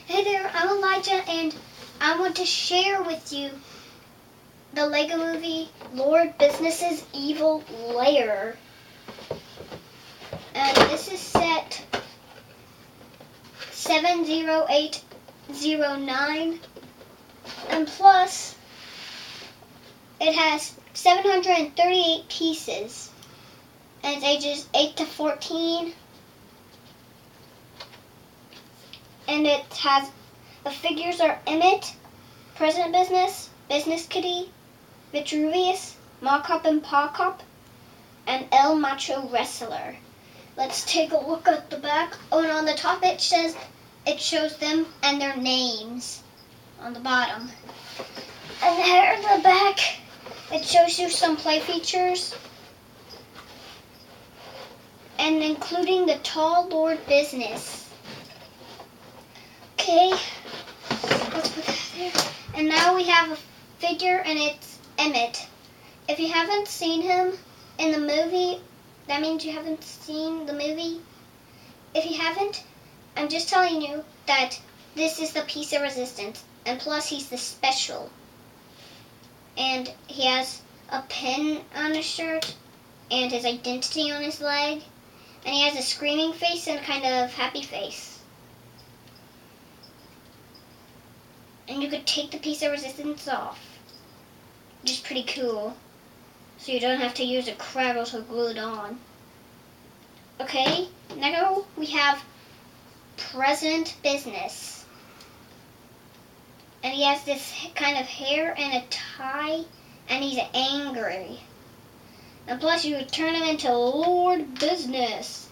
Hey there, I'm Elijah, and I want to share with you the Lego Movie Lord Business's Evil Lair. And this is set 70809, and plus it has 738 pieces, and it's ages 8 to 14. And it has, the figures are Emmett, President Business, Business Kitty, Vitruvius, Mockup and Pawcop, and El Macho Wrestler. Let's take a look at the back. Oh, and on the top it shows them and their names on the bottom. And there in the back, it shows you some play features, and including the Tall Lord Business. Okay, let's put that there. And now we have a figure, and it's Emmett. If you haven't seen him in the movie, that means you haven't seen the movie. If you haven't, I'm just telling you that this is the piece of resistance, and plus he's the special. And he has a pin on his shirt, and his identity on his leg, and he has a screaming face and a kind of happy face. And you could take the piece of resistance off, which is pretty cool, so you don't have to use a Craggle to glue it on. Okay, now we have President Business. And he has this kind of hair and a tie, and he's angry. And plus you could turn him into Lord Business.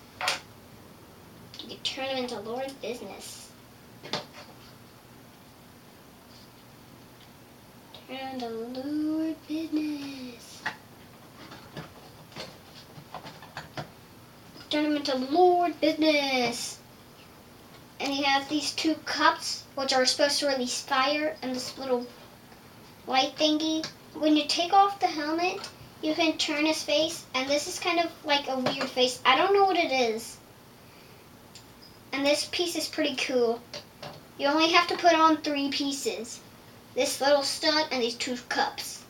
You could turn him into Lord Business. Turn to Lord Business. Turn him into Lord Business. And he has these two cups, which are supposed to release fire, and this little light thingy. When you take off the helmet, you can turn his face, and this is kind of like a weird face. I don't know what it is. And this piece is pretty cool. You only have to put on 3 pieces. This little stud and these 2 cups.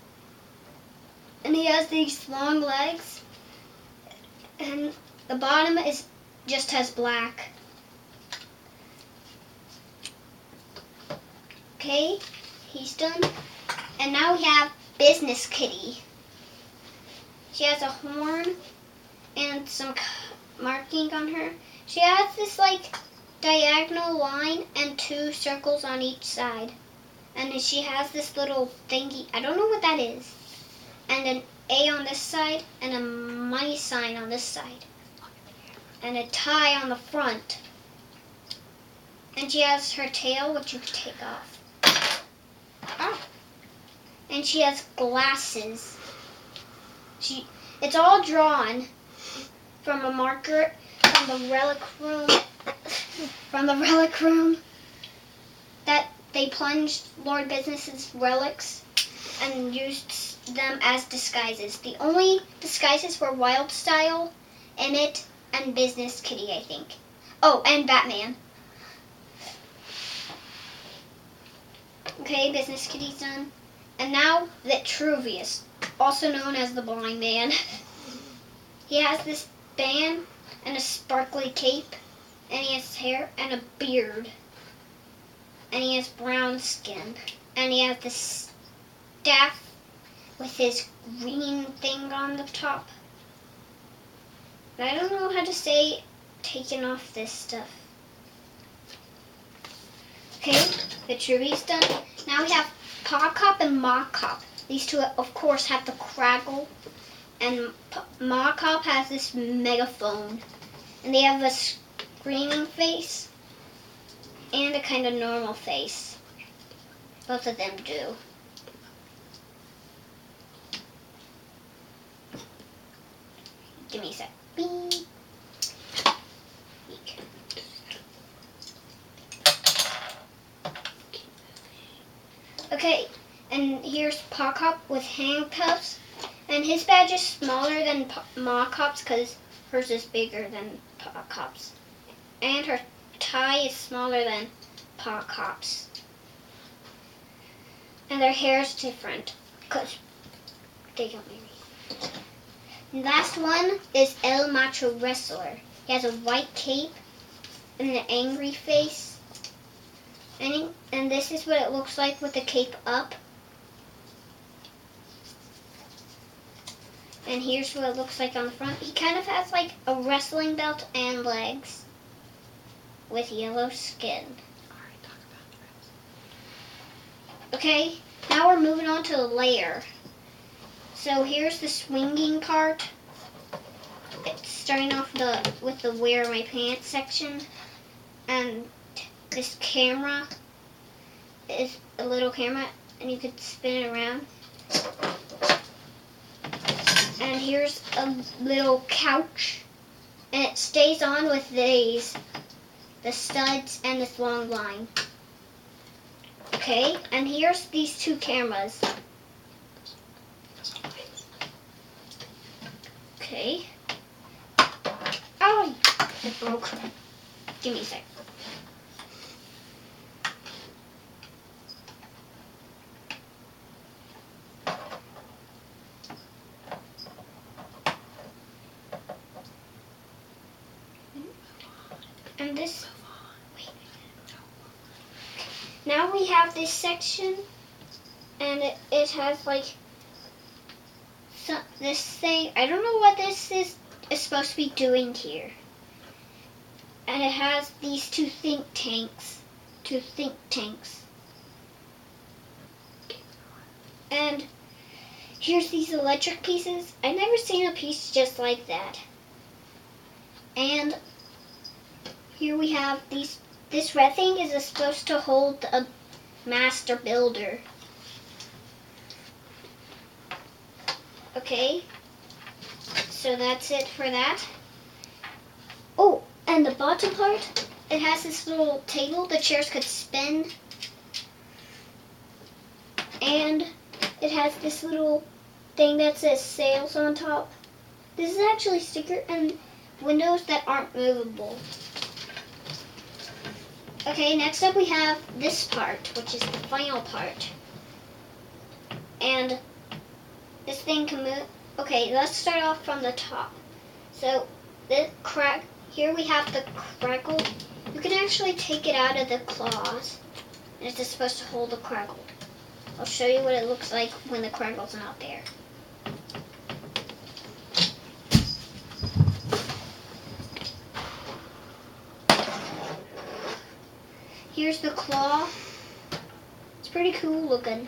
And he has these long legs, and the bottom just has black. Okay, he's done. And now we have Business Kitty. She has a horn and some marking on her. She has this like diagonal line and 2 circles on each side. And she has this little thingy, I don't know what that is, and an A on this side, and a money sign on this side, and a tie on the front. And she has her tail, which you can take off. Ah. And she has glasses. It's all drawn from a marker from the relic room. That they plunged Lord Business's relics and used them as disguises. The only disguises were Wild Style, Emmett, and Business Kitty, I think. Oh, and Batman. Okay, Business Kitty's done. And now Vitruvius, also known as the Blind Man. He has this band and a sparkly cape, and he has hair and a beard. And he has brown skin. And he has this staff with his green thing on the top. But I don't know how to say taking off this stuff. Okay, Vitruvius done. Now we have Pawcop and Mockup. These two, of course, have the Craggle. And Mockup has this megaphone. And they have a screaming face and a kind of normal face. Both of them do. Give me a sec. Beep. Eek. Okay, and here's Pawcop with handcuffs. And his badge is smaller than Mawcop's because hers is bigger than Pawcop's. And her tie is smaller than paw cops. And their hair is different because they got married. The last one is El Macho Wrestler. He has a white cape and an angry face. And this is what it looks like with the cape up. And here's what it looks like on the front. He kind of has like a wrestling belt and legs with yellow skin. Okay, now we're moving on to the Lair. So here's the swinging part. It's starting off with the wear my pants section. And this camera is a little camera and you could spin it around. And here's a little couch. And it stays on with these, the studs and this long line. Okay, and here's these two cameras. Okay. Oh, it broke. Give me a sec. And this, wait. Now we have this section, and it has like this thing. I don't know what this is supposed to be doing here. And it has these two think tanks. And here's these electric pieces. I've never seen a piece just like that. And here we have this red thing is supposed to hold a master builder. Okay, so that's it for that. Oh, and the bottom part, it has this little table the chairs could spin. And it has this little thing that says sales on top. This is actually sticker and windows that aren't movable. Okay, next up we have this part, which is the final part. And this thing can move. Okay, let's start off from the top. So, here we have the crackle. You can actually take it out of the claws. And it's just supposed to hold the crackle. I'll show you what it looks like when the crackle's not there. Here's the claw. It's pretty cool looking.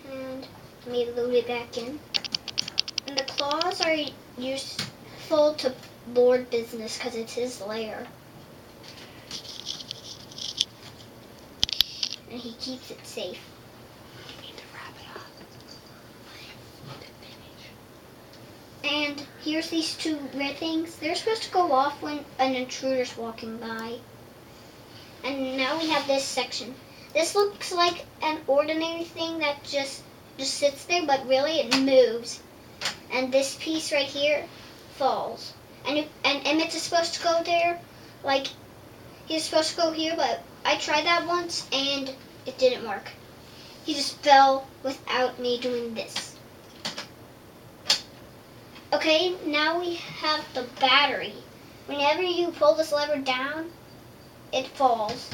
And let me load it back in. And the claws are useful to board business because it's his lair. And he keeps it safe. And here's these two red things. They're supposed to go off when an intruder's walking by. And now we have this section. This looks like an ordinary thing that just sits there, but really it moves. And this piece right here falls. And Emmett's is supposed to go there. Like, he's supposed to go here, but I tried that once and it didn't work. He just fell without me doing this. Okay, now we have the battery. Whenever you pull this lever down, it falls.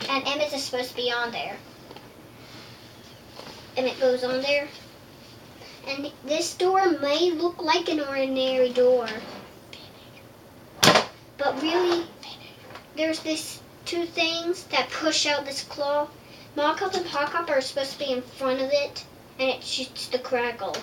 And Emmett's is supposed to be on there. Emmett goes on there. And this door may look like an ordinary door. But really, there's these two things that push out this claw. Mall Cop and Paw Cop are supposed to be in front of it, and it shoots the crackle.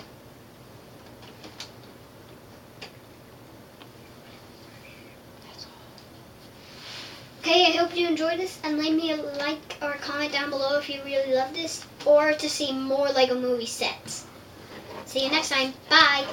Okay, I hope you enjoyed this, and leave me a like or a comment down below if you really love this, or to see more LEGO movie sets. See you next time. Bye!